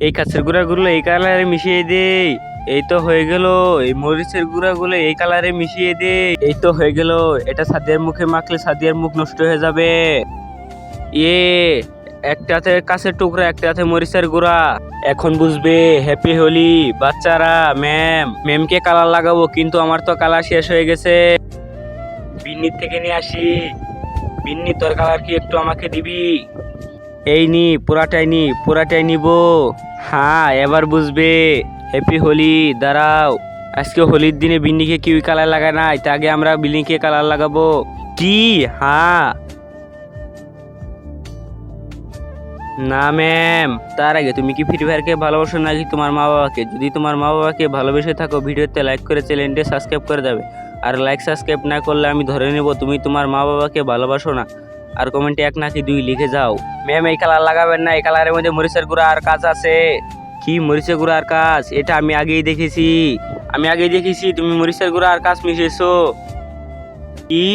এই কাছের গুঁড়াগুলো এই কালারে মিশিয়ে দেই। এই তো হয়ে গেল। এই মরিচের গুঁড়াগুলো এই কালারে মিশিয়ে দেই। এই তো হয়ে গেল। এটা সাদিয়ার মুখে মাখলে সাদিয়ার মুখ নষ্ট হয়ে যাবে। ইয়ে, একটাতে কাছের টুকরা, একটাতে মরিচের গুঁড়া। এখন বুঝবে হ্যাপি হোলি বাচ্চারা। ম্যামকে কালার লাগাবো, কিন্তু আমার তো কালার শেষ হয়ে গেছে। বিন্নির থেকে নিয়ে আসি। বিন্নি, তোর কালার কি একটু আমাকে দিবি? এই নি, পুরাটাই নিব। হ্যাঁ, এবার বুঝবে হ্যাপি হোলি। দাঁড়াও, আজকে হোলির দিনে বিন্নিকে কিউই কালার লাগায় নাই, তা আগে আমরা বিন্নিকে কালার লাগাবো। কি? হ্যাঁ না ম্যাম, তার আগে তুমি কি ফ্রি ফায়ারকে ভালোবাসো নাকি তোমার মা বাবাকে? যদি তোমার মা বাবাকে ভালোবেসে থাকো, ভিডিওতে লাইক করে চ্যানেলটি সাবস্ক্রাইব করে যাবে। আর লাইক সাবস্ক্রাইব না করলে আমি ধরে নেব তুমি তোমার মা বাবাকে ভালোবাসো না। আর কমেন্টে 1 নাকি 2 লিখে যাও। ম্যাম, এই কালার লাগাবেন না, এই কালারের মধ্যে মরিচের গুঁড়া আর কাজ আছে। কি মরিচের গুঁড়া আর কাজ? এটা আমি আগেই দেখেছি। তুমি মরিচের গুঁড়া আর কাজ মিশিয়েছো। কি?